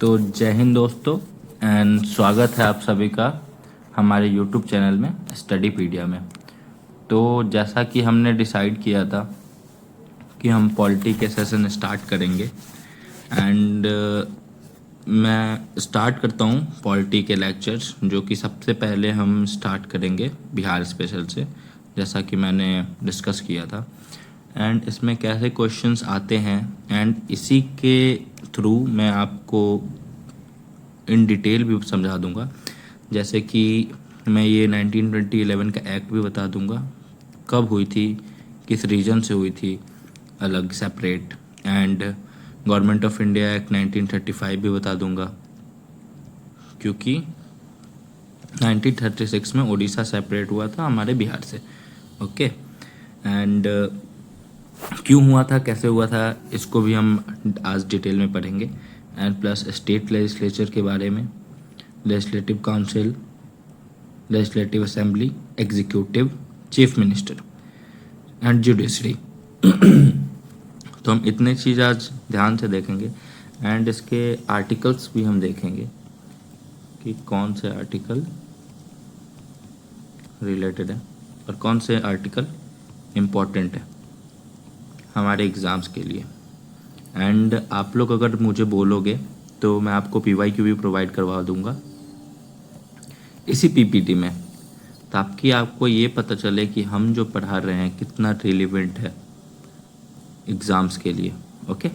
तो जय हिंद दोस्तों एंड स्वागत है आप सभी का हमारे यूट्यूब चैनल में स्टडीपीडिया में। तो जैसा कि हमने डिसाइड किया था कि हम पॉलिटी के सेशन स्टार्ट करेंगे एंड मैं स्टार्ट करता हूँ पॉलिटी के लेक्चर्स, जो कि सबसे पहले हम स्टार्ट करेंगे बिहार स्पेशल से, जैसा कि मैंने डिस्कस किया था। एंड इसमें कैसे क्वेश्चंस आते हैं एंड इसी के थ्रू मैं आपको इन डिटेल भी समझा दूंगा। जैसे कि मैं ये 1911 का एक्ट भी बता दूंगा, कब हुई थी, किस रीजन से हुई थी अलग separate, and government of India act 1935 भी बता दूंगा, क्योंकि 1936 में उड़ीसा सेपरेट हुआ था हमारे बिहार से। ओके, एंड क्यों हुआ था, कैसे हुआ था, इसको भी हम आज डिटेल में पढ़ेंगे। एंड प्लस स्टेट लेजिस्लेचर के बारे में, legislative council, legislative assembly, executive, chief minister and judiciary. तो हम इतने चीज़ आज ध्यान से देखेंगे एंड इसके आर्टिकल्स भी हम देखेंगे कि कौन से आर्टिकल रिलेटेड है और कौन से आर्टिकल इम्पोर्टेंट है हमारे एग्ज़ाम्स के लिए। एंड आप लोग अगर मुझे बोलोगे तो मैं आपको PYQ भी प्रोवाइड करवा दूंगा इसी PPT में, ताकि आपको ये पता चले कि हम जो पढ़ा रहे हैं कितना रिलेवेंट है एग्ज़ाम्स के लिए। ओके,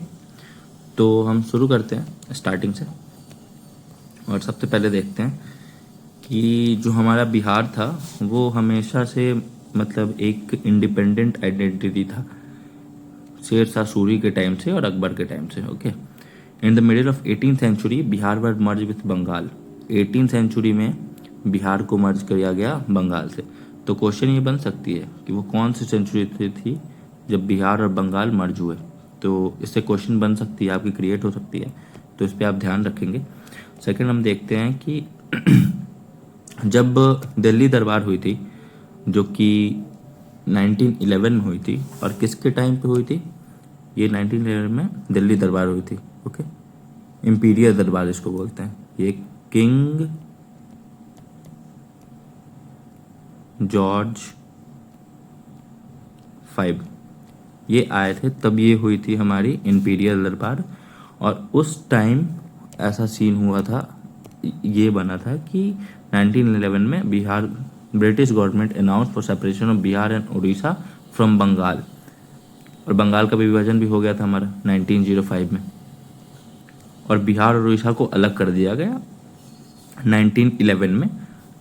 तो हम शुरू करते हैं स्टार्टिंग से। और सबसे पहले देखते हैं कि जो हमारा बिहार था वो हमेशा से मतलब एक इंडिपेंडेंट आइडेंटिटी था, शेर शाह सूरी के टाइम से और अकबर के टाइम से। Okay, in the middle of 18th century Bihar were merge with Bengal. 18th century में बिहार को मर्ज किया गया बंगाल से। तो क्वेश्चन ये बन सकती है कि वो कौन सी सेंचुरी थी जब बिहार और बंगाल मर्ज हुए। तो इससे क्वेश्चन बन सकती है, आपकी क्रिएट हो सकती है, तो इस पर आप ध्यान रखेंगे। सेकंड हम देखते हैं कि जब दिल्ली दरबार हुई थी, जो कि 1911 में हुई थी, और किसके टाइम पे हुई थी, ये 1911 में दिल्ली दरबार हुई थी। ओके, इम्पीरियल दरबार इसको बोलते हैं। ये किंग जॉर्ज 5 ये आए थे, तब ये हुई थी हमारी इम्पीरियल दरबार। और उस टाइम ऐसा सीन हुआ था, ये बना था कि 1911 में Bihar British government announce for separation of Bihar and Orissa from Bengal, और बंगाल का विभाजन भी हो गया था हमारा 1905 में, और बिहार और उड़ीसा को अलग कर दिया गया 1911 में,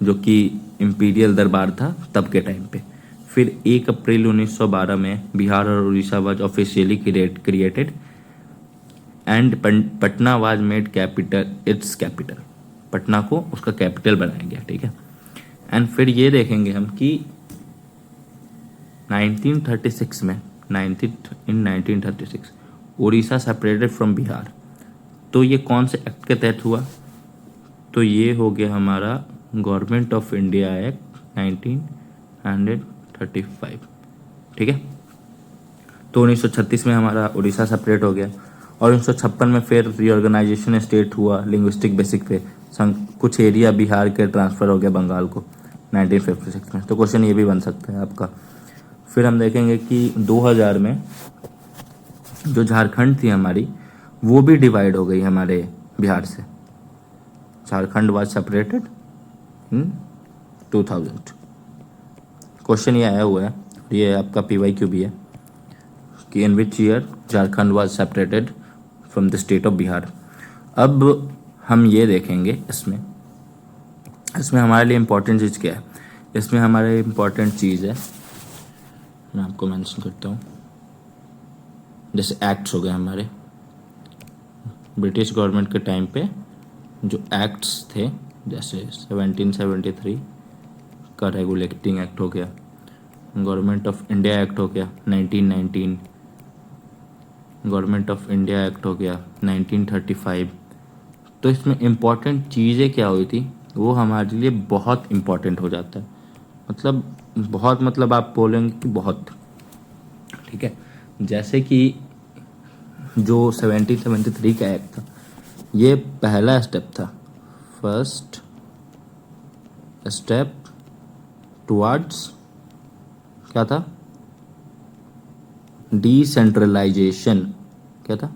जो कि इम्पीरियल दरबार था तब के टाइम पे। फिर 1 अप्रैल 1912 में बिहार और Orissa was officially created and Patna was made capital, it's capital, Patna को उसका कैपिटल बनाया गया। ठीक है, एंड फिर ये देखेंगे हम कि 1936 में 1936 उड़ीसा सेपरेटेड फ्रॉम बिहार। तो ये कौन से एक्ट के तहत हुआ, तो ये हो गया हमारा गवर्नमेंट ऑफ इंडिया एक्ट 1935। ठीक है, तो 1936 में हमारा उड़ीसा सेपरेट हो गया, और 1956 में फिर रीऑर्गेनाइजेशन स्टेट हुआ लिंग्विस्टिक बेसिक पे, कुछ एरिया बिहार के ट्रांसफ़र हो गया बंगाल को 1956 में। तो क्वेश्चन ये भी बन सकता है आपका। फिर हम देखेंगे कि 2000 में जो झारखंड थी हमारी, वो भी डिवाइड हो गई हमारे बिहार से। Jharkhand was separated in 2000। Question ये आया हुआ है, ये आपका PYQ भी है कि in which year Jharkhand was separated from the state of Bihar. अब हम ये देखेंगे इसमें हमारे लिए इम्पोर्टेंट चीज़ क्या है। इसमें हमारे इम्पोर्टेंट चीज़ है, मैं आपको मेंशन करता हूँ, जैसे एक्ट्स हो गए हमारे ब्रिटिश गवर्नमेंट के टाइम पे जो एक्ट्स थे, जैसे 1773 का रेगुलेटिंग एक्ट हो गया, गवर्नमेंट ऑफ इंडिया एक्ट हो गया 1919, गवर्नमेंट ऑफ इंडिया एक्ट हो गया 1935। तो इसमें इम्पॉर्टेंट चीज़ें क्या हुई थी, वो हमारे लिए बहुत इम्पॉर्टेंट हो जाता है। मतलब बहुत, मतलब आप बोलेंगे कि बहुत। ठीक है, जैसे कि जो 1773 का एक्ट था, ये पहला स्टेप था, फर्स्ट स्टेप टुवर्ड्स क्या था, डिसेंट्रलाइजेशन। क्या था,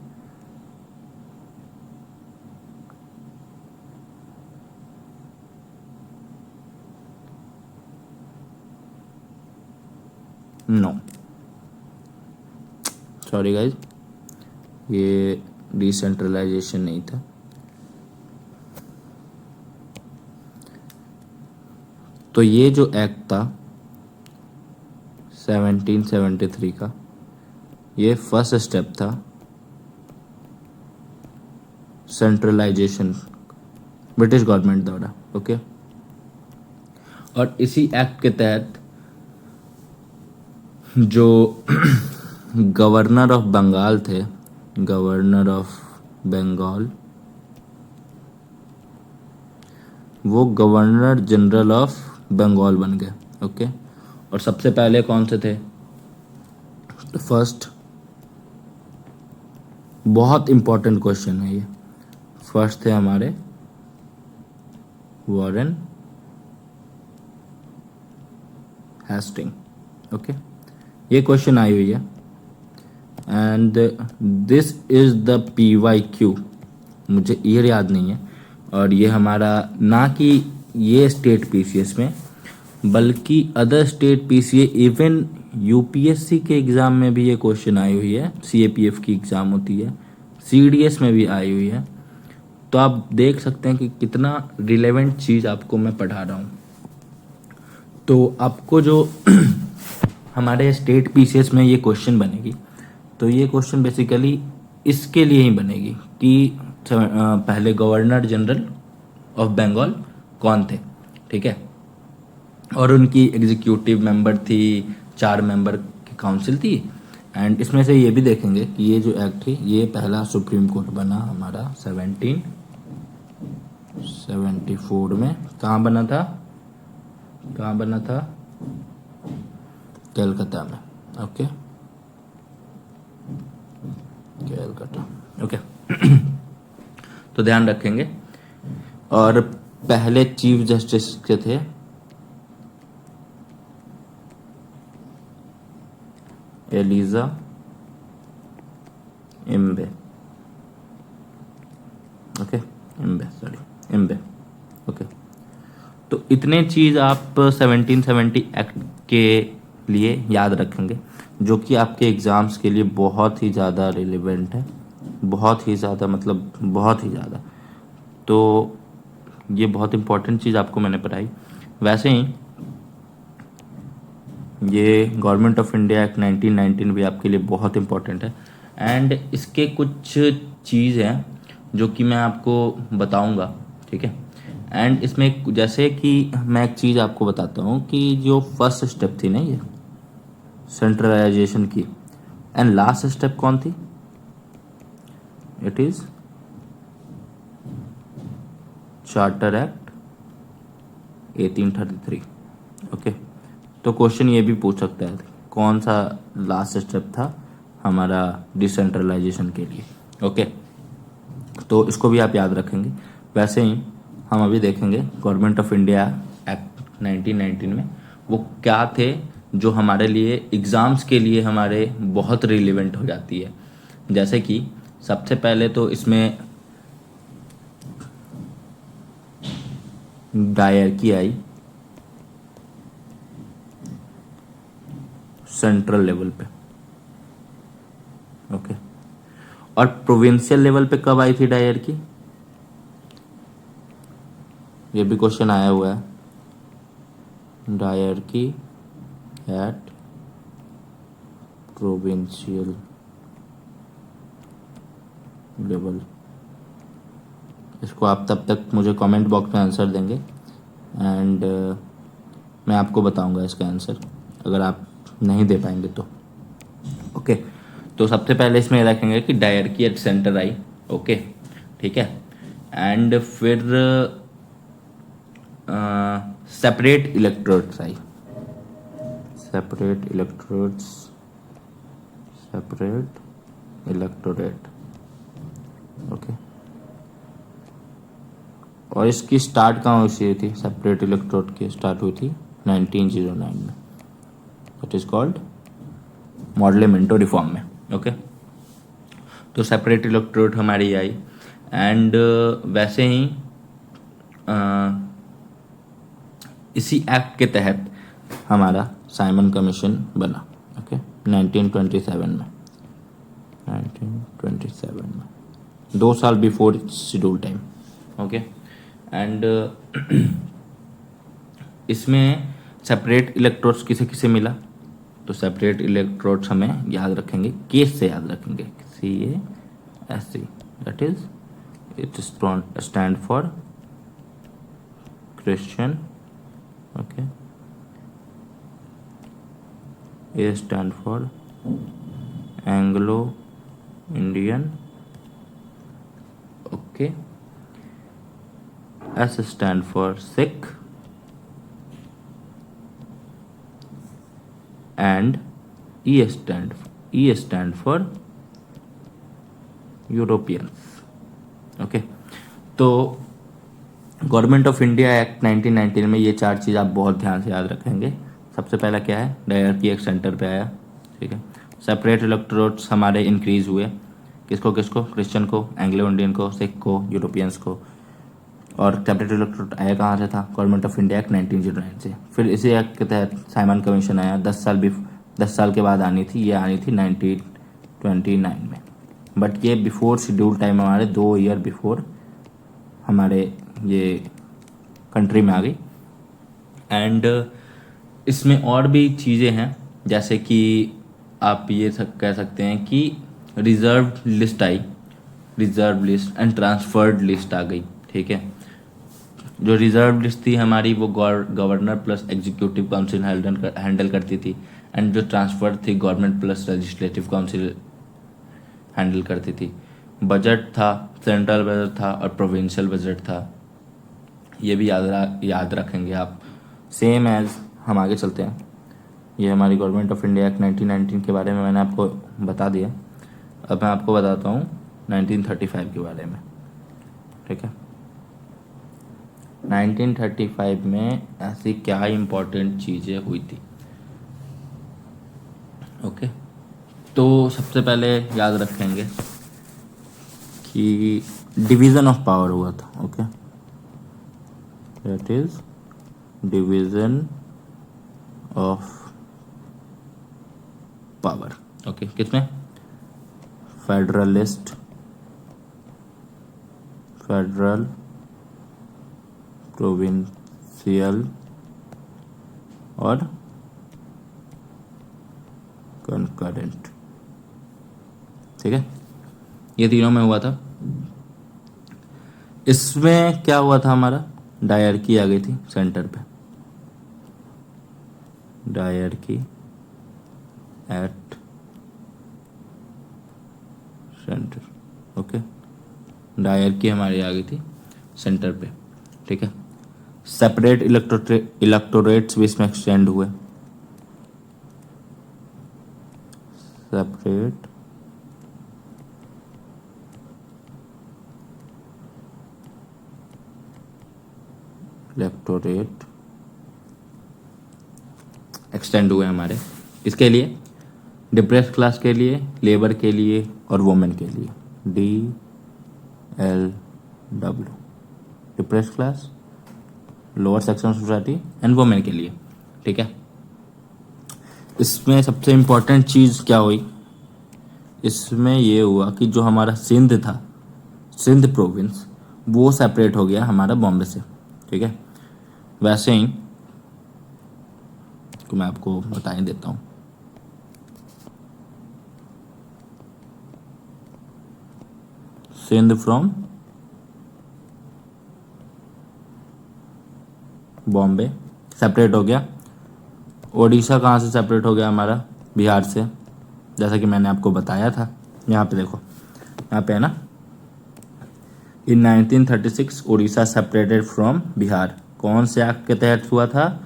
नो सॉरी गाइज, ये डिसेंट्रलाइजेशन नहीं था। तो ये जो एक्ट था 1773 का, ये फर्स्ट स्टेप था सेंट्रलाइजेशन ब्रिटिश गवर्नमेंट द्वारा। ओके, और इसी एक्ट के तहत जो गवर्नर ऑफ बंगाल थे, गवर्नर ऑफ बंगाल, वो गवर्नर जनरल ऑफ बंगाल बन गए। ओके, और सबसे पहले कौन से थे, फर्स्ट, बहुत इंपॉर्टेंट क्वेश्चन है ये, फर्स्ट थे हमारे वॉरेन हेस्टिंग। ओके, ये क्वेश्चन आई हुई है and this is the PYQ, मुझे ईयर याद नहीं है, और ये हमारा ना कि ये स्टेट PCS में, बल्कि other state PCA, even UPSC के एग्ज़ाम में भी ये क्वेश्चन आई हुई है, CAPF की एग्ज़ाम होती है, CDS में भी आई हुई है। तो आप देख सकते हैं कि कितना रिलेवेंट चीज़ आपको मैं पढ़ा रहा हूँ। तो आपको जो हमारे स्टेट PCS में ये क्वेश्चन बनेगी, तो ये क्वेश्चन बेसिकली इसके लिए ही बनेगी कि पहले गवर्नर जनरल ऑफ बंगाल कौन थे, ठीक है, और उनकी एग्जीक्यूटिव मेंबर थी, 4 मेंबर की काउंसिल थी। एंड इसमें से ये भी देखेंगे कि ये जो एक्ट है ये पहला सुप्रीम कोर्ट बना हमारा 1774 में। कहाँ बना था, कहाँ बना था, कलकत्ता में। ओके, कलकत्ता। ओके तो ध्यान रखेंगे। और पहले चीफ जस्टिस के थे एलिजा इम्बे। ओके, इम्बे। ओके, तो इतने चीज़ आप 1770 एक्ट के लिए याद रखेंगे, जो कि आपके एग्ज़ाम्स के लिए बहुत ही ज़्यादा रिलेवेंट है, बहुत ही ज़्यादा, मतलब बहुत ही ज़्यादा। तो ये बहुत इंपॉर्टेंट चीज़ आपको मैंने पढ़ाई। वैसे ही ये गवर्नमेंट ऑफ इंडिया एक्ट 1919 भी आपके लिए बहुत इंपॉर्टेंट है। एंड इसके कुछ चीज़ हैं जो कि मैं आपको बताऊंगा, ठीक है। एंड इसमें जैसे कि मैं एक चीज़ आपको बताता हूँ कि जो फर्स्ट स्टेप थी ना ये सेंट्रलाइजेशन की, एंड लास्ट स्टेप कौन थी, it is charter act 1833। Okay, तो क्वेश्चन ये भी पूछ सकता है कौन सा लास्ट स्टेप था हमारा डिसेंट्रलाइजेशन के लिए। ओके, तो इसको भी आप याद रखेंगे। वैसे ही हम अभी देखेंगे गवर्नमेंट ऑफ इंडिया एक्ट 1919 में वो क्या थे जो हमारे लिए एग्ज़ाम्स के लिए हमारे बहुत रिलेवेंट हो जाती है। जैसे कि सबसे पहले तो इसमें डायरकी आई सेंट्रल लेवल पे। ओके, और प्रोविंशियल लेवल पे कब आई थी डायरकी, ये भी क्वेश्चन आया हुआ है, डायरकी एट प्रोविंशियल लेवल। इसको आप तब तक मुझे कमेंट बॉक्स में आंसर देंगे एंड मैं आपको बताऊंगा इसका आंसर अगर आप नहीं दे पाएंगे तो। ओके, तो सबसे पहले इसमें रखेंगे कि dyarchy at centre I. Okay, ठीक है, एंड फिर सेपरेट इलेक्ट्रोड्स आई, सेपरेट इलेक्ट्रोडेट। ओके, और इसकी स्टार्ट कहाँ हुई थी, सेपरेट इलेक्ट्रोड की स्टार्ट हुई थी 1909 में, it is called Morley Minto reform में। ओके, तो सेपरेट इलेक्ट्रोड हमारी आई एंड वैसे ही इसी एक्ट के तहत हमारा साइमन कमीशन बना। ओके, 1927 में, 1927 में 2 साल before schedule time. Okay, and इसमें सेपरेट इलेक्ट्रोड्स किसे किसे मिला, तो सेपरेट इलेक्ट्रोड्स हमें याद रखेंगे, केस से याद रखेंगे, CASE, that is it stand for Christian, okay, A stand for Anglo Indian, okay, S stand for Sikh and E stand for Europeans. Okay, तो गवर्नमेंट ऑफ इंडिया एक्ट 1919 में ये 4 चीज़ आप बहुत ध्यान से याद रखेंगे। सबसे पहला क्या है, डायरकी एक सेंटर पे आया, ठीक है। सेपरेट इलेक्ट्रोड्स हमारे इंक्रीज हुए, किसको किसको, क्रिश्चियन को, एंग्लो इंडियन को, सिख को, यूरोपियंस को। और सेपरेट इलेक्ट्रोड आया कहाँ से था, गवर्नमेंट ऑफ इंडिया एक्ट 1909 से। फिर इसी एक्ट के तहत साइमन कमीशन आया, 10 साल के बाद आनी थी, ये आनी थी 1929 में, बट ये बिफोर शेड्यूल टाइम हमारे 2 ईयर बिफोर हमारे ये कंट्री में आ गई। एंड इसमें और भी चीज़ें हैं, जैसे कि आप ये कह सकते हैं कि रिजर्व लिस्ट आई, reserve list and transferred list आ गई, ठीक है। जो रिजर्व लिस्ट थी हमारी वो governor plus executive council handle करती थी, एंड जो ट्रांसफर थी government plus legislative council handle करती थी। बजट था, सेंट्रल बजट था और प्रोविंशियल बजट था, ये भी याद रखेंगे आप। सेम एज हम आगे चलते हैं, ये हमारी गवर्नमेंट ऑफ इंडिया एक्ट 1919 के बारे में मैंने आपको बता दिया। अब मैं आपको बताता हूँ 1935 के बारे में, ठीक है। 1935 में ऐसी क्या इम्पोर्टेंट चीज़ें हुई थी, ओके। तो सबसे पहले याद रखेंगे कि डिवीज़न ऑफ पावर हुआ था, okay, that is division of power, okay. किसमें, फेडरलिस्ट, फेडरल, प्रोविंशियल और कंकरेंट, ठीक है। ये तीनों में हुआ था। इसमें क्या हुआ था, हमारा डायरकी आ गई थी सेंटर पे, dyarchy at centre, okay. Dyarchy हमारी आ गई थी सेंटर पे, ठीक है। सेपरेट इलेक्टोरेट्स भी इसमें एक्सटेंड हुए, सेपरेट इलेक्टोरेट एक्सटेंड हुए हमारे, इसके लिए डिप्रेस्ड क्लास के लिए, लेबर के लिए और वुमेन के लिए, DLW, depressed class, lower section society and women के लिए, ठीक है। इसमें सबसे इम्पोर्टेंट चीज़ क्या हुई, इसमें ये हुआ कि जो हमारा सिंध था, सिंध प्रोविंस, वो सेपरेट हो गया हमारा बॉम्बे से, ठीक है। वैसे ही तो मैं आपको बता ही देता हूँ, सिंध फ्रॉम बॉम्बे सेपरेट हो गया। ओडिशा कहाँ से सेपरेट हो गया हमारा, बिहार से, जैसा कि मैंने आपको बताया था। यहाँ पे देखो, यहाँ पे है ना, in 1936 Orissa separated from Bihar, कौन से एक्ट के तहत हुआ था,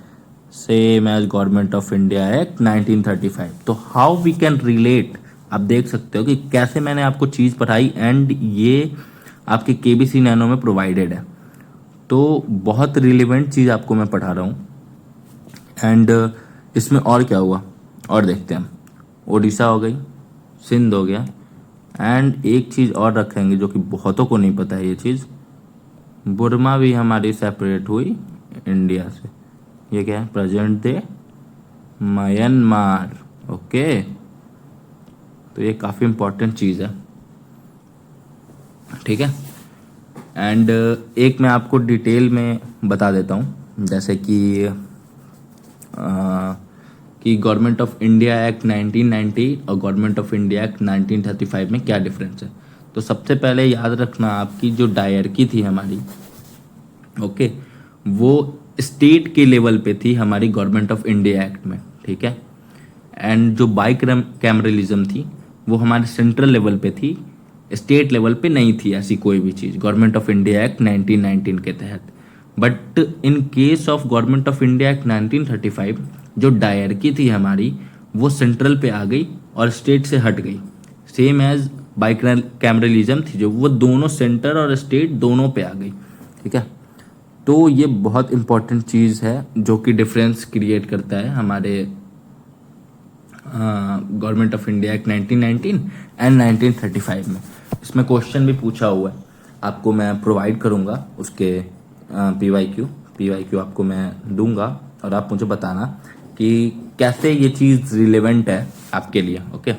same as government of India act 1935। तो हाउ वी कैन रिलेट, आप देख सकते हो कि कैसे मैंने आपको चीज़ पढ़ाई एंड ये आपके KBC नैनो में प्रोवाइडेड है। तो बहुत रिलेवेंट चीज़ आपको मैं पढ़ा रहा हूँ। एंड इसमें और क्या हुआ और देखते हैं हम। उड़ीसा हो गई, सिंध हो गया, एंड एक चीज़ और रखेंगे जो कि बहुतों को नहीं पता है ये चीज़, बुर्मा भी हमारी सेपरेट हुई इंडिया से। ये क्या है? Present day Myanmar. ओके, तो ये काफ़ी इम्पोर्टेंट चीज़ है, ठीक है। एंड एक मैं आपको डिटेल में बता देता हूँ, जैसे कि गवर्नमेंट ऑफ इंडिया एक्ट 1990 और गवर्नमेंट ऑफ इंडिया एक्ट 1935 में क्या डिफरेंस है। तो सबसे पहले याद रखना, आपकी जो डायरकी थी हमारी, ओके, वो स्टेट के लेवल पे थी हमारी गवर्नमेंट ऑफ इंडिया एक्ट में, ठीक है। एंड जो बाई कैमरलिज्म थी वो हमारे सेंट्रल लेवल पे थी, स्टेट लेवल पे नहीं थी ऐसी कोई भी चीज़ गवर्नमेंट ऑफ इंडिया एक्ट 1919 के तहत। But in case of government of India act 1935 जो डायरकी थी हमारी वो सेंट्रल पे आ गई और स्टेट से हट गई। सेम एज बाई कैमरलिज्म थी जो, वो दोनों सेंटर और स्टेट दोनों पे आ गई, ठीक है। तो ये बहुत इंपॉर्टेंट चीज़ है जो कि डिफरेंस क्रिएट करता है हमारे government of India act 1919 and 1935 में। इसमें क्वेश्चन भी पूछा हुआ है, आपको मैं प्रोवाइड करूँगा उसके पीवाईक्यू आपको मैं दूंगा और आप मुझे बताना कि कैसे ये चीज़ रिलेवेंट है आपके लिए, ओके।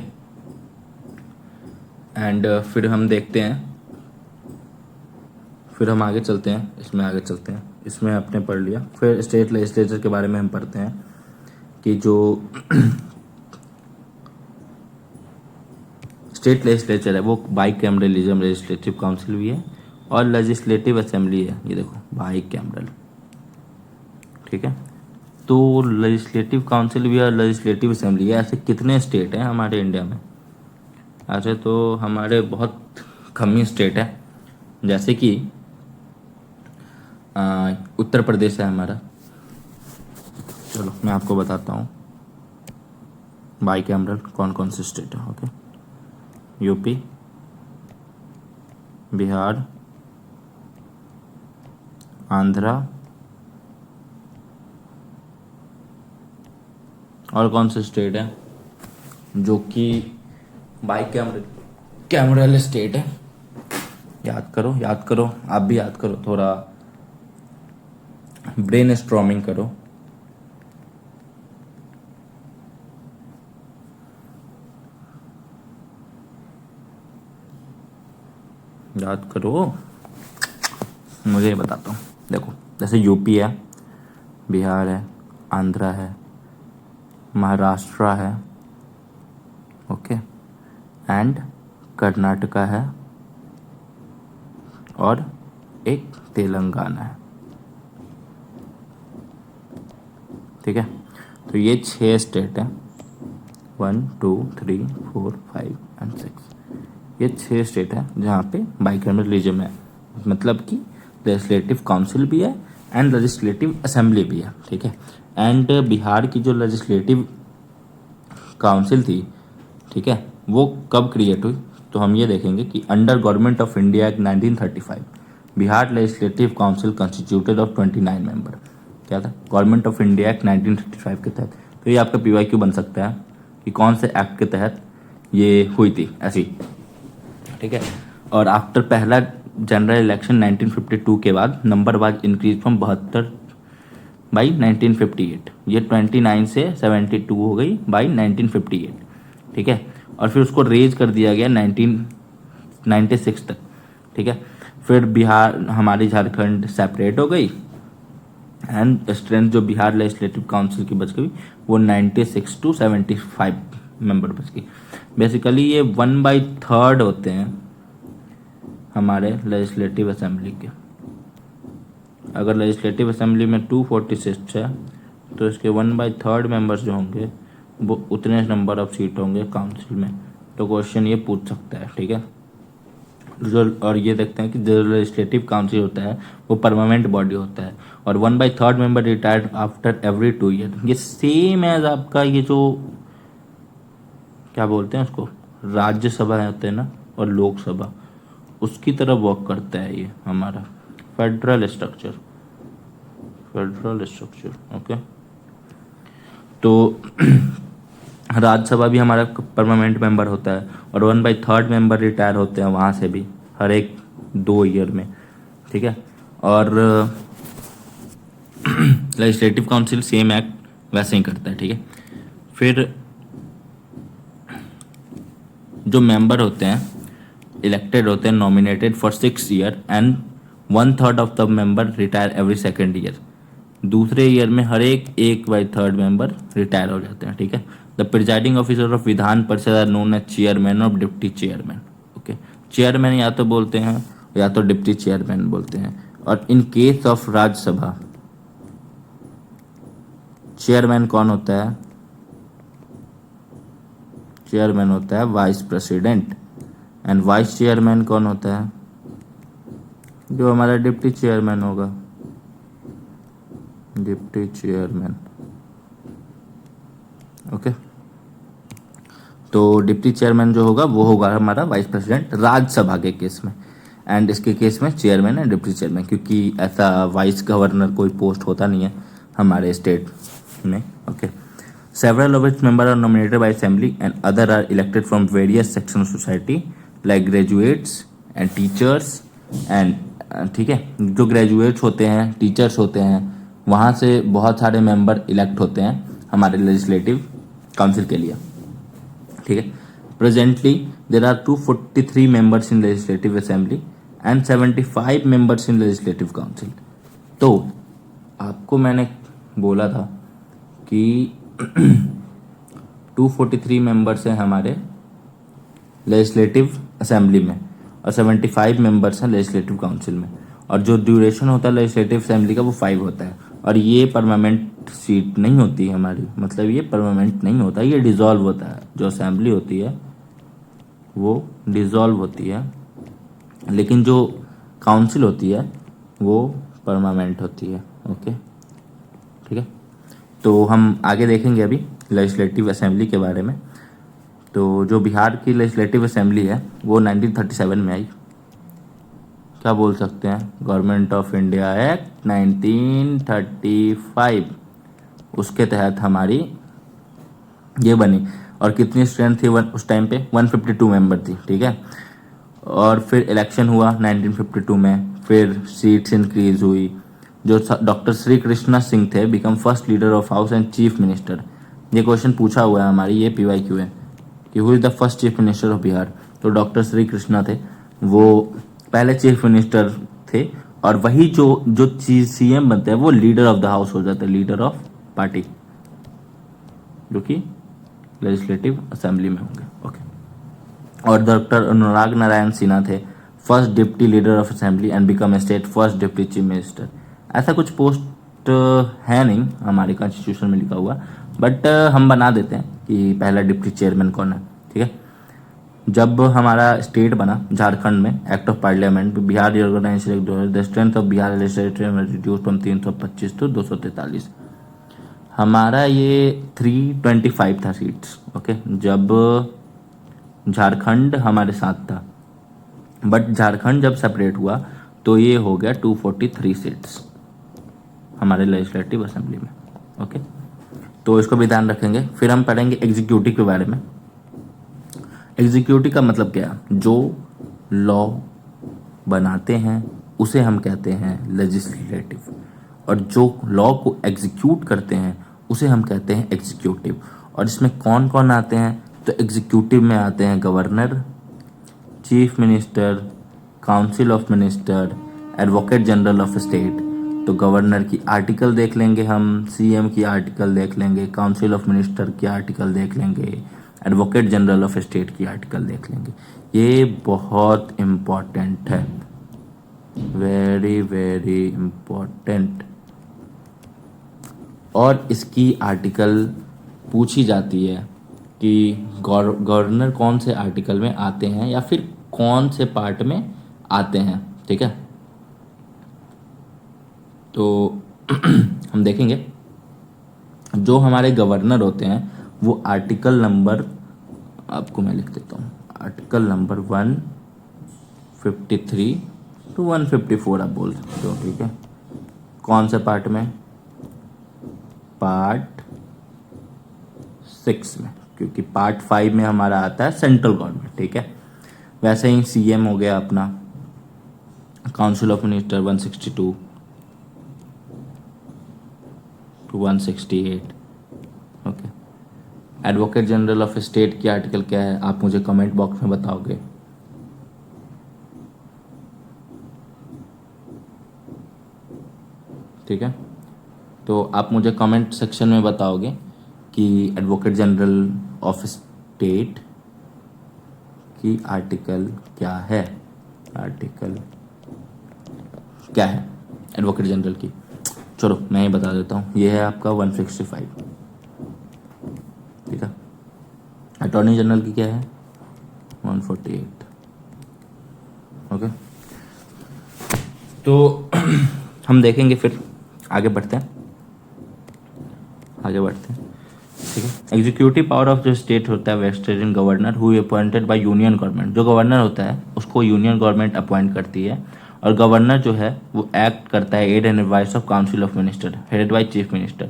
एंड फिर हम देखते हैं, फिर हम आगे चलते हैं, इसमें आगे चलते हैं। इसमें आपने पढ़ लिया, फिर स्टेट लेजिस्लेचर के बारे में हम पढ़ते हैं कि जो स्टेट लेजिस्लेचर है वो बाई कैमरलिज्म लेजिस्लेटिव काउंसिल भी है और लेजिस्लेटिव असेंबली है। ये देखो बाई कैमरल, ठीक है। तो लेजिस्लेटिव काउंसिल भी और लेजिस्लेटिव असेंबली है। ऐसे कितने स्टेट हैं हमारे इंडिया में? ऐसे तो हमारे बहुत कम ही स्टेट है, जैसे कि उत्तर प्रदेश है हमारा। चलो मैं आपको बताता हूँ बाई कैमरल कौन कौन से स्टेट है, ओके। यूपी, बिहार, आंध्रा, और कौन से स्टेट है जो कि बाई कैमरल स्टेट है? याद करो, याद करो, आप भी याद करो, थोड़ा ब्रेन स्ट्रॉमिंग करो। याद करो, मुझे बताता हूँ। देखो जैसे यूपी है, बिहार है, आंध्रा है, महाराष्ट्र है, ओके, एंड कर्नाटका है और एक तेलंगाना है, ठीक है। तो ये 6 स्टेट हैं, 1 2 3 4 5 एंड 6। ये 6 स्टेट है जहाँ पे बाइकैमरलिज्म है, मतलब कि लेजिस्लेटिव काउंसिल भी है एंड लेजिस्लेटिव असेंबली भी है, ठीक है। एंड बिहार की जो लेजिस्लेटिव काउंसिल थी, ठीक है, वो कब क्रिएट हुई? तो हम ये देखेंगे कि under government of India act 1935 Bihar legislative council constituted of 29 member. क्या था? गवर्नमेंट ऑफ इंडिया एक्ट 1935 के तहत। तो ये आपका पीवाईक्यू बन सकता है कि कौन से एक्ट के तहत ये हुई थी ऐसी, ठीक है। और आफ्टर पहला जनरल इलेक्शन 1952 के बाद number was increase from 72 by 1958। ये 29 से 72 हो गई बाई 1958, ठीक है। और फिर उसको रेज कर दिया गया 1996 तक, ठीक है। फिर बिहार, हमारी झारखंड सेपरेट हो गई एंड स्ट्रेंथ जो बिहार लेजिस्लेटिव काउंसिल की बच गई वो 96 टू 75 मेंबर बच गई। बेसिकली ये 1/3 होते हैं हमारे लेजिस्लेटिव असेंबली के। अगर लेजिस्लेटिव असेंबली में 246 है तो इसके 1/3 मेंबर्स जो होंगे वो उतने नंबर ऑफ सीट होंगे काउंसिल में। तो क्वेश्चन ये पूछ सकता है, ठीक है। जो और ये देखते हैं कि जो लेजिस्लेटिव काउंसिल होता है वो परमानेंट बॉडी होता है और 1/3 member retired after every 2 year. ये सेम एज आपका ये जो क्या बोलते हैं उसको, राज्यसभा होते हैं ना और लोकसभा, उसकी तरह वर्क करता है ये हमारा, फेडरल स्ट्रक्चर, ओके। तो राज्यसभा भी हमारा परमानेंट मेंबर होता है और 1/3 मेंबर रिटायर होते हैं वहाँ से भी हर एक 2 ईयर में, ठीक है। और लेजिस्लेटिव काउंसिल सेम एक्ट वैसे ही करता है, ठीक है। फिर जो मेंबर होते हैं इलेक्टेड होते हैं nominated for 6 year and 1/3 of the member retire every second year. दूसरे ईयर में हर एक 1/3 मेंबर रिटायर हो जाते हैं, ठीक है। The presiding officer of Vidhan Parishad are known as chairman और डिप्टी चेयरमैन, ओके। चेयरमैन या तो बोलते हैं या तो डिप्टी चेयरमैन बोलते हैं। और in case of Rajya Sabha chairman कौन होता है? चेयरमैन होता है vice president. And vice chairman कौन होता है? जो हमारा डिप्टी चेयरमैन होगा, डिप्टी चेयरमैन, ओके। तो डिप्टी चेयरमैन जो होगा वो होगा हमारा वाइस प्रेसिडेंट राज्यसभा के केस में। एंड इसके केस में चेयरमैन एंड डिप्टी चेयरमैन, क्योंकि ऐसा वाइस गवर्नर कोई पोस्ट होता नहीं है हमारे स्टेट में, okay. Several of its member are nominated by assembly and other are elected from various section of society like graduates and teachers and, ठीक है। जो ग्रेजुएट्स होते हैं, टीचर्स होते हैं, वहाँ से बहुत सारे मेंबर इलेक्ट होते हैं हमारे लेजिस्लेटिव काउंसिल के लिए, ठीक है। Presently there are 243 members in legislative assembly and 75 members in legislative council. तो आपको मैंने बोला था कि 243 मेंबर्स हैं हमारे लेजिस्लेटिव असेंबली में और 75 मेंबर्स हैं लेजिस्लेटिव काउंसिल में। और जो ड्यूरेशन होता है लेजिस्लेटिव असेंबली का वो 5 होता है। और ये परमानेंट सीट नहीं होती है हमारी, मतलब ये परमानेंट नहीं होता, ये डिसॉल्व होता है। जो असेंबली होती है वो डिसॉल्व होती है, लेकिन जो काउंसिल होती है वो परमानेंट होती है, ओके, ठीक है। तो हम आगे देखेंगे अभी लेजिस्लेटिव असेंबली के बारे में। तो जो बिहार की लेजिस्लेटिव असेंबली है वो 1937 में आई। क्या बोल सकते हैं? गवर्नमेंट ऑफ इंडिया एक्ट 1935, उसके तहत हमारी ये बनी। और कितनी स्ट्रेंथ थी उस टाइम पे? 152 मेंबर थी, ठीक है। और फिर इलेक्शन हुआ 1952 में, फिर सीट्स इंक्रीज हुई। जो डॉक्टर श्री कृष्णा सिंह थे become first leader of house and chief minister. ये क्वेश्चन पूछा हुआ है हमारी, ये PYQ है कि who is the first chief minister of Bihar. तो डॉक्टर श्री कृष्णा थे, वो पहले चीफ मिनिस्टर थे। और वही जो CM बनते हैं वो लीडर ऑफ द हाउस हो जाते हैं, लीडर ऑफ पार्टी, जो कि लेजिस्लेटिव असेंबली में होंगे, ओके। और डॉक्टर अनुराग नारायण सिन्हा थे first deputy leader of assembly and become state first deputy chief minister. ऐसा कुछ पोस्ट है नहीं हमारे कॉन्स्टिट्यूशन में लिखा हुआ, बट हम बना देते हैं कि पहला डिप्टी चेयरमैन कौन है, ठीक है। जब हमारा स्टेट बना झारखंड में, act of parliament Bihar reorganisation, the strength of Bihar legislative reduce from 325 to 243। हमारा ये 325 था सीट्स, ओके, जब झारखंड हमारे साथ था। बट झारखंड जब सेपरेट हुआ तो ये हो गया 243 सीट्स हमारे लेजिस्लेटिव असेंबली में, ओके। तो इसको भी ध्यान रखेंगे। फिर हम पढ़ेंगे एग्जीक्यूटिव के बारे में। एग्जीक्यूटिव का मतलब क्या है? जो लॉ बनाते हैं उसे हम कहते हैं लेजिस्लेटिव, और जो लॉ को एग्जीक्यूट करते हैं उसे हम कहते हैं एग्जीक्यूटिव। और इसमें कौन कौन आते हैं? तो एग्जीक्यूटिव में आते हैं governor, chief minister, council of minister, advocate general of state. तो गवर्नर की आर्टिकल देख लेंगे हम, CM की आर्टिकल देख लेंगे, काउंसिल ऑफ मिनिस्टर की आर्टिकल देख लेंगे, एडवोकेट जनरल ऑफ स्टेट की आर्टिकल देख लेंगे। ये बहुत इम्पॉर्टेंट है, वेरी वेरी इम्पॉर्टेंट। और इसकी आर्टिकल पूछी जाती है कि गवर्नर कौन से आर्टिकल में आते हैं या फिर कौन से पार्ट में आते हैं, ठीक है। तो हम देखेंगे जो हमारे गवर्नर होते हैं वो आर्टिकल नंबर, आपको मैं लिख देता हूँ, आर्टिकल नंबर 153 तो 154 आप बोल सकते हो, ठीक है। कौन से पार्ट में? पार्ट 6 में, क्योंकि पार्ट 5 में हमारा आता है सेंट्रल गवर्नमेंट, ठीक है। वैसे ही सीएम हो गया अपना, council of minister 162 to 168, okay. Advocate general of state की आर्टिकल क्या है, आप मुझे कमेंट बॉक्स में बताओगे। ठीक है, तो आप मुझे कमेंट सेक्शन में बताओगे कि एडवोकेट जनरल ऑफ स्टेट की आर्टिकल क्या है, आर्टिकल क्या है एडवोकेट जनरल की। चलो मैं ही बता देता हूँ, ये है आपका 165, ठीक है। अटॉर्नी जनरल की क्या है? 148, ओके। तो हम देखेंगे, फिर आगे बढ़ते हैं, ठीक है। एग्जीक्यूटिव पावर ऑफ जो स्टेट होता है vested in governor who appointed by union government. जो गवर्नर होता है उसको यूनियन गवर्नमेंट अपॉइंट करती है, और गवर्नर जो है वो एक्ट करता है aid and advice of council of minister headed by chief minister.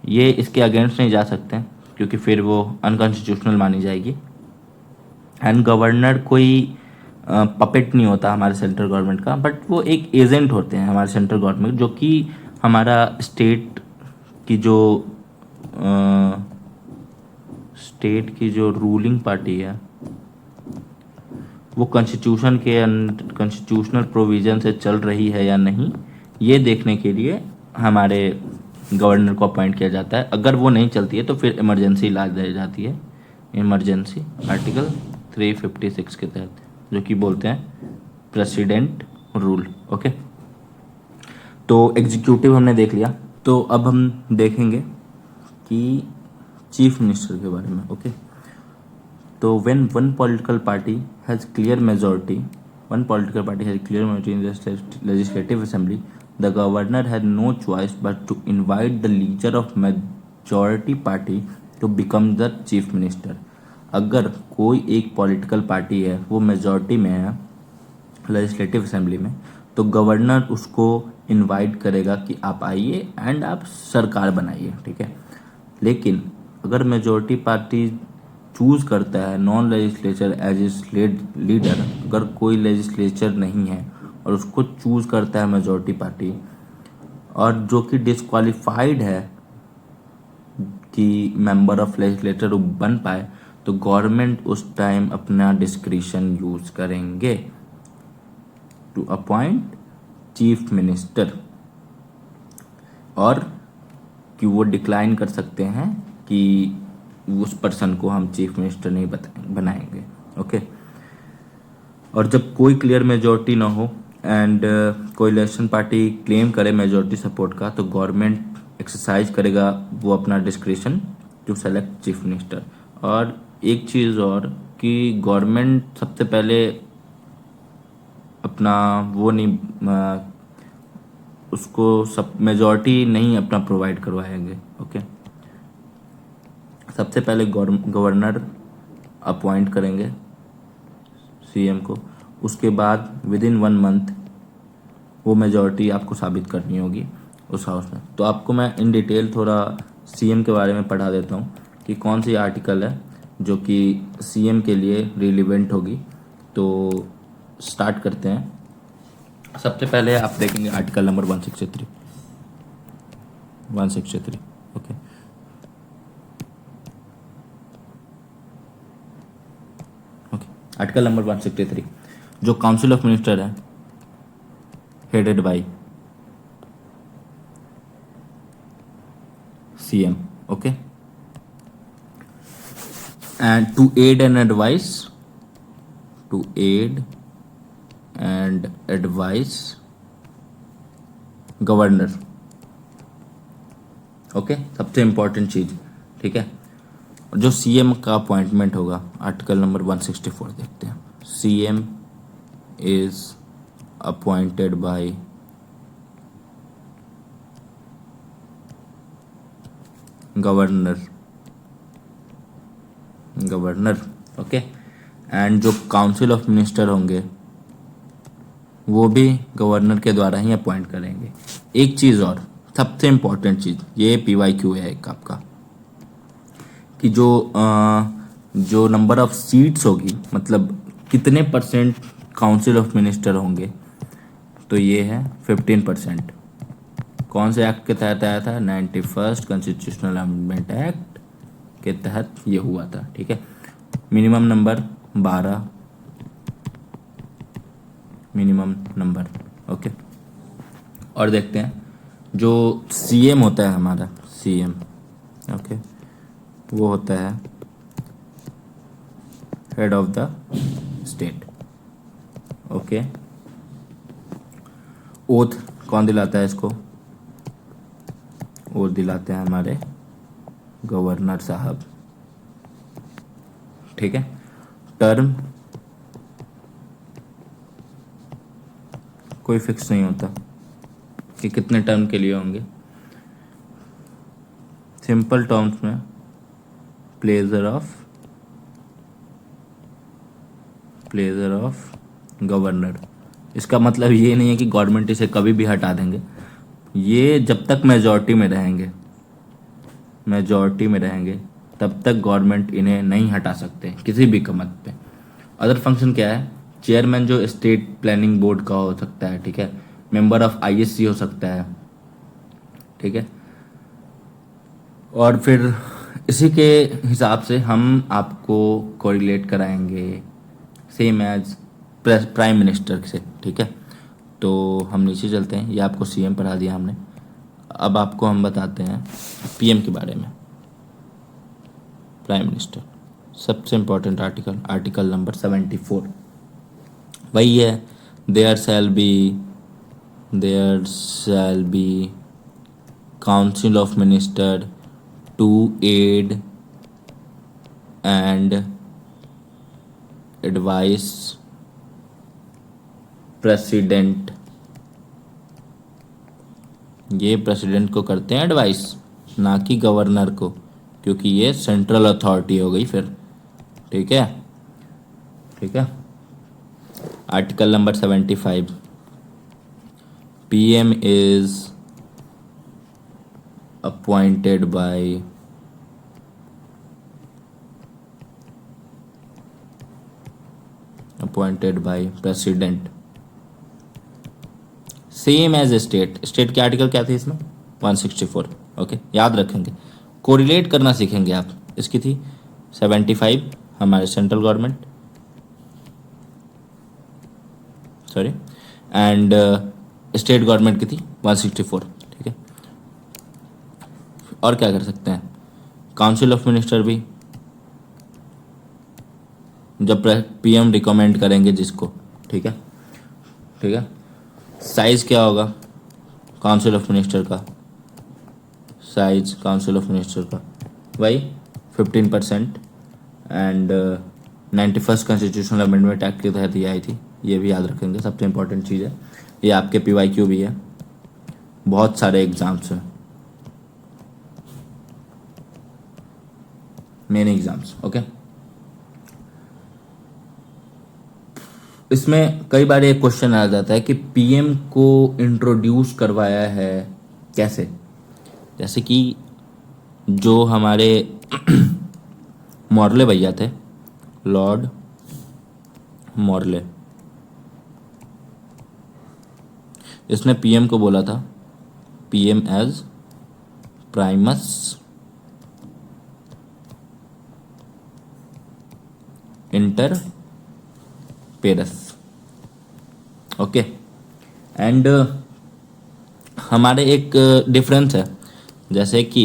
ये इसके अगेंस्ट नहीं जा सकते क्योंकि फिर वो अनकॉन्स्टिट्यूशनल मानी जाएगी। एंड गवर्नर कोई पपेट नहीं होता हमारे सेंट्रल गवर्नमेंट का, बट वो एक एजेंट होते हैं हमारे सेंट्रल गवर्नमेंट, जो कि हमारा स्टेट की जो रूलिंग पार्टी है वो कॉन्स्टिट्यूशनल प्रोविजन से चल रही है या नहीं, ये देखने के लिए हमारे गवर्नर को अपॉइंट किया जाता है। अगर वो नहीं चलती है तो फिर इमरजेंसी ला दी जाती है, इमरजेंसी आर्टिकल 356 के तहत, जो कि बोलते हैं प्रेसिडेंट रूल, ओके। तो एग्जीक्यूटिव हमने देख लिया, तो अब हम देखेंगे कि चीफ मिनिस्टर के बारे में, ओके। तो when one political party has clear majority in the legislative assembly, the governor has no choice but to invite the leader of majority party to become the chief minister. अगर कोई एक political party है वो majority में है legislative assembly में, तो governor उसको इनवाइट करेगा कि आप आइए एंड आप सरकार बनाइए, ठीक है। लेकिन अगर मेजॉरिटी पार्टी चूज करता है non legislature as a leader, अगर कोई लेजिस्लेचर नहीं है और उसको चूज करता है मेजॉरिटी पार्टी, और जो कि डिस्क्वालिफाइड है कि मेंबर ऑफ लेजिस्लेचर बन पाए, तो गवर्नमेंट उस टाइम अपना डिस्क्रिशन यूज करेंगे टू अपॉइंट चीफ मिनिस्टर, और कि वो डिक्लाइन कर सकते हैं कि उस पर्सन को हम चीफ मिनिस्टर नहीं बनाएंगे, ओके। और जब कोई क्लियर मेजॉरिटी ना हो एंड कोई इलेक्शन पार्टी क्लेम करे मेजॉरिटी सपोर्ट का, तो गवर्नमेंट एक्सरसाइज करेगा वो अपना discretion to select chief minister. और एक चीज़ और कि गवर्नमेंट सबसे पहले अपना वो नहीं उसको सब मेजॉरिटी नहीं अपना प्रोवाइड करवाएंगे, ओके। सबसे पहले गवर्नर अपॉइंट करेंगे सीएम को, उसके बाद विद इन 1 मंथ वो मेजॉरिटी आपको साबित करनी होगी उस हाउस में। तो आपको मैं इन डिटेल थोड़ा सीएम के बारे में पढ़ा देता हूँ कि कौन सी आर्टिकल है जो कि सीएम के लिए रिलेवेंट होगी। तो स्टार्ट करते हैं। सबसे पहले आप देखेंगे article number 163, okay. Article number 163, जो काउंसिल ऑफ मिनिस्टर है headed by CM, okay. And to aid and advice governor, okay. सबसे इंपॉर्टेंट चीज, ठीक है। जो सीएम का अपॉइंटमेंट होगा, आर्टिकल नंबर 164 देखते हैं। CM is appointed by governor, okay. And जो काउंसिल ऑफ मिनिस्टर होंगे वो भी गवर्नर के द्वारा ही अपॉइंट करेंगे। एक चीज़ और, सबसे इम्पोर्टेंट चीज़, ये PYQ है एक आपका, कि जो नंबर ऑफ सीट्स होगी, मतलब कितने परसेंट काउंसिल ऑफ मिनिस्टर होंगे, तो ये है 15%। कौन से एक्ट के तहत आया था? 91st कॉन्स्टिट्यूशनल अमेंडमेंट एक्ट के तहत ये हुआ था। ठीक है, minimum number 12, minimum number. Okay, और देखते हैं जो CM होता है हमारा, CM, ओके, वो होता है head of the state. Okay, oath कौन दिलाता है इसको? ओथ दिलाते हैं हमारे गवर्नर साहब। ठीक है, टर्म कोई फिक्स नहीं होता कि कितने टर्म के लिए होंगे। सिंपल टर्म्स में प्लेजर ऑफ गवर्नर। इसका मतलब ये नहीं है कि गवर्नमेंट इसे कभी भी हटा देंगे। ये जब तक मेजॉरिटी में रहेंगे तब तक गवर्नमेंट इन्हें नहीं हटा सकते किसी भी कीमत पे। अदर फंक्शन क्या है? चेयरमैन जो स्टेट प्लानिंग बोर्ड का हो सकता है, ठीक है, मेंबर ऑफ ISC हो सकता है, ठीक है, और फिर इसी के हिसाब से हम आपको कोरिलेट कराएंगे सेम एज प्राइम मिनिस्टर से। ठीक है, तो हम नीचे चलते हैं। ये आपको CM पढ़ा दिया हमने, अब आपको हम बताते हैं PM के बारे में। प्राइम मिनिस्टर, सबसे इम्पोर्टेंट आर्टिकल नंबर 74 वही है, there shall be council of minister to aid and advice president. ये प्रेसिडेंट को करते हैं एडवाइस, ना कि गवर्नर को, क्योंकि ये सेंट्रल अथॉरिटी हो गई फिर। ठीक है, article number 75, PM is appointed by president, same as state के आर्टिकल क्या थे इसमें? 164। ओके, याद रखेंगे, कोरिलेट करना सीखेंगे आप। इसकी थी 75 हमारे central government, sorry, and state government की थी 164। ठीक है, और क्या कर सकते हैं? काउंसिल ऑफ मिनिस्टर भी जब PM रिकमेंड करेंगे जिसको। ठीक है, साइज क्या होगा काउंसिल ऑफ मिनिस्टर का? साइज काउंसिल ऑफ मिनिस्टर का वही 15%, and 91st constitutional amendment act के तहत ये आई थी। ये भी याद रखेंगे, सबसे इम्पोर्टेंट चीज़ है। ये आपके PYQ भी है, बहुत सारे एग्जाम्स हैं, मेन एग्जाम्स। ओके, इसमें कई बार एक क्वेश्चन आ जाता है कि PM को इंट्रोड्यूस करवाया है कैसे? जैसे कि जो हमारे मॉर्ले भैया थे, लॉर्ड मॉर्ले, इसने PM को बोला था PM as primus inter pares. Okay, and हमारे एक डिफरेंस है, जैसे कि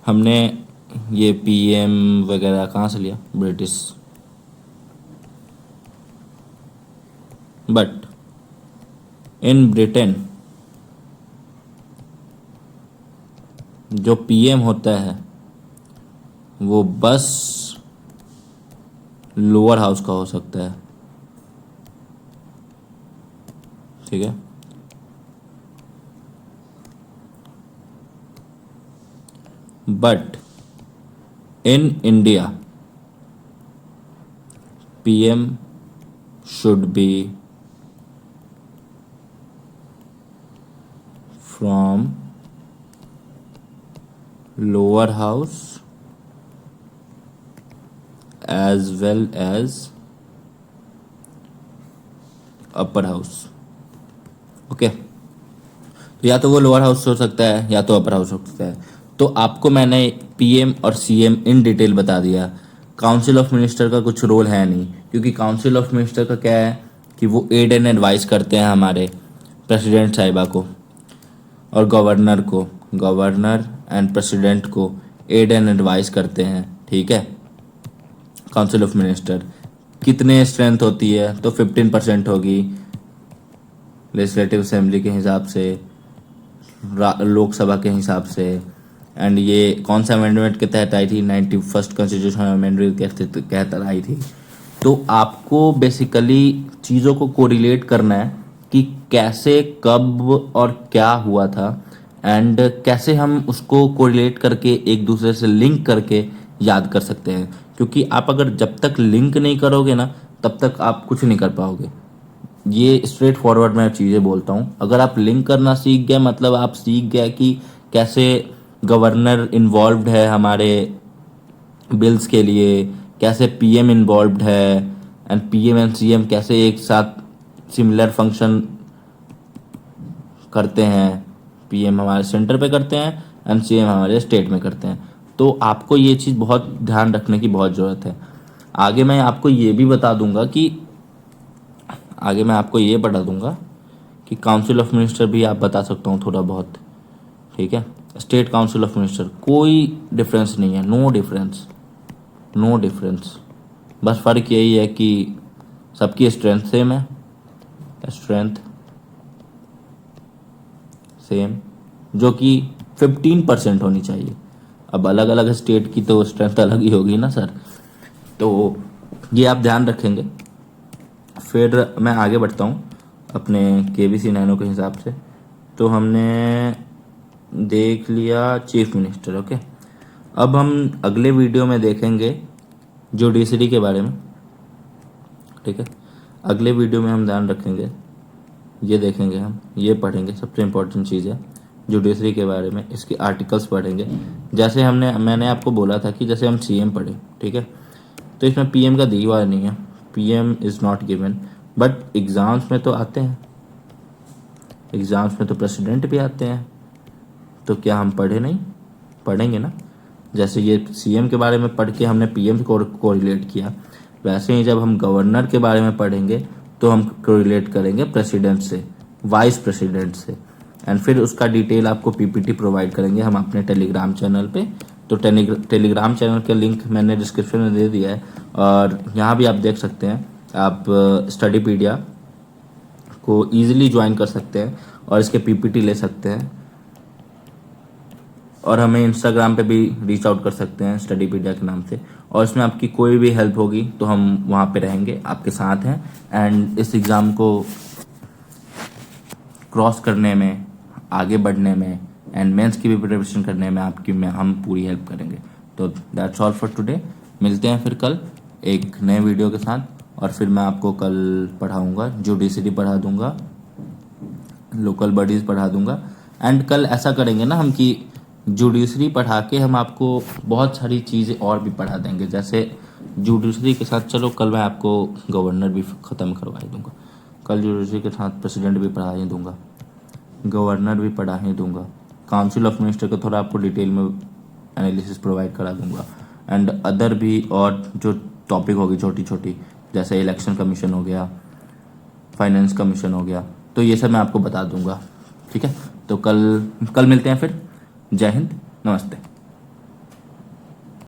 हमने ये PM वगैरह कहाँ से लिया? ब्रिटिश, बट इन ब्रिटेन जो PM होता है वो बस लोअर हाउस का हो सकता है। ठीक है, but in India PM should be from lower house as well as upper house. Okay, तो या तो वो लोअर हाउस हो सकता है या तो अपर हाउस हो सकता है। तो आपको मैंने पीएम और सीएम इन डिटेल बता दिया। काउंसिल ऑफ मिनिस्टर का कुछ रोल है नहीं, क्योंकि काउंसिल ऑफ मिनिस्टर का क्या है कि वो एड एंड एडवाइस करते हैं हमारे प्रेसिडेंट साहिबा को और गवर्नर को, गवर्नर एंड प्रेसिडेंट को एड एंड एडवाइस करते हैं। ठीक है, काउंसिल ऑफ मिनिस्टर कितने स्ट्रेंथ होती है, तो 15% होगी लेजिस्लेटिव असेंबली के हिसाब से, लोकसभा के हिसाब से। एंड ये कौन सा अमेंडमेंट के तहत आई थी, 91st कॉन्स्टिट्यूशनल अमेंडमेंट के तहत आई थी। तो आपको बेसिकली चीज़ों को कोरिलेट करना है कि कैसे, कब और क्या हुआ था, एंड कैसे हम उसको कोरिलेट करके एक दूसरे से लिंक करके याद कर सकते हैं। क्योंकि आप अगर जब तक लिंक नहीं करोगे ना, तब तक आप कुछ नहीं कर पाओगे। ये स्ट्रेट फॉरवर्ड मैं चीज़ें बोलता हूँ। अगर आप लिंक करना सीख गए, मतलब आप सीख गए कि कैसे गवर्नर इन्वॉल्व्ड है हमारे बिल्स के लिए, कैसे पीएम इन्वॉल्व्ड है, एंड पीएम एंड सीएम कैसे एक साथ सिमिलर फंक्शन करते हैं। पीएम हमारे सेंटर पे करते हैं एंड सीएम हमारे स्टेट में करते हैं। तो आपको ये चीज़ बहुत ध्यान रखने की बहुत ज़रूरत है। आगे मैं आपको ये भी बता दूंगा कि आगे मैं आपको ये बता दूंगा कि काउंसिल ऑफ मिनिस्टर भी आप बता सकता हूँ थोड़ा बहुत। ठीक है, स्टेट काउंसिल ऑफ मिनिस्टर कोई डिफरेंस नहीं है, नो डिफरेंस, नो डिफरेंस। बस फ़र्क यही है कि सबकी स्ट्रेंथ सेम है, स्ट्रेंथ सेम, जो कि 15% होनी चाहिए। अब अलग अलग स्टेट की तो स्ट्रेंथ अलग ही होगी ना सर, तो ये आप ध्यान रखेंगे। फिर मैं आगे बढ़ता हूँ अपने केबीसी नैनो के हिसाब से। तो हमने देख लिया चीफ मिनिस्टर। ओके, अब हम अगले वीडियो में देखेंगे जुडिशरी के बारे में। ठीक है, अगले वीडियो में हम ध्यान रखेंगे, ये देखेंगे, हम ये पढ़ेंगे। सबसे इम्पोर्टेंट चीज़ है जुडिशरी के बारे में, इसके आर्टिकल्स पढ़ेंगे। जैसे मैंने आपको बोला था कि जैसे हम सीएम पढ़े, ठीक है, तो इसमें पीएम का दी हुआ नहीं है, PM is not given, but exams में तो आते हैं, एग्ज़ाम्स में तो प्रेसिडेंट भी आते हैं। तो क्या हम पढ़े नहीं, पढ़ेंगे ना। जैसे ये सीएम के बारे में पढ़ के हमने पीएम को कोरिलेट किया, वैसे ही जब हम गवर्नर के बारे में पढ़ेंगे तो हम कोरिलेट करेंगे प्रेसिडेंट से, वाइस प्रेसिडेंट से। एंड फिर उसका डिटेल आपको पीपीटी प्रोवाइड करेंगे हम अपने टेलीग्राम चैनल पे। तो टेलीग्राम चैनल का लिंक मैंने डिस्क्रिप्शन में दे दिया है, और यहाँ भी आप देख सकते हैं। आप स्टडीपीडिया को ईजिली ज्वाइन कर सकते हैं और इसके पीपीटी ले सकते हैं, और हमें इंस्टाग्राम पे भी रीच आउट कर सकते हैं स्टडीपीडिया के नाम से। और इसमें आपकी कोई भी हेल्प होगी तो हम वहाँ पे रहेंगे, आपके साथ हैं। एंड इस एग्ज़ाम को क्रॉस करने में, आगे बढ़ने में, एंड मेंस की भी प्रिपरेशन करने में हम पूरी हेल्प करेंगे। तो दैट्स ऑल फॉर टुडे। मिलते हैं फिर कल एक नए वीडियो के साथ, और फिर मैं आपको कल पढ़ाऊँगा, जुडिशरी पढ़ा दूँगा, लोकल बॉडीज़ पढ़ा दूँगा। एंड कल ऐसा करेंगे ना हम कि जुडिशरी पढ़ा के हम आपको बहुत सारी चीज़ें और भी पढ़ा देंगे। जैसे जुडिशरी के साथ, चलो कल मैं आपको गवर्नर भी ख़त्म करवा ही दूँगा, कल जुडिशरी के साथ प्रेसिडेंट भी पढ़ा ही दूँगा, गवर्नर भी पढ़ा ही दूँगा, काउंसिल ऑफ मिनिस्टर को थोड़ा आपको डिटेल में एनालिसिस प्रोवाइड करा दूँगा, एंड अदर भी और जो टॉपिक होगी छोटी छोटी, जैसे इलेक्शन कमीशन हो गया, फाइनेंस कमीशन हो गया, तो ये सब मैं आपको बता दूँगा। ठीक है, तो कल मिलते हैं फिर। जय हिंद, नमस्ते।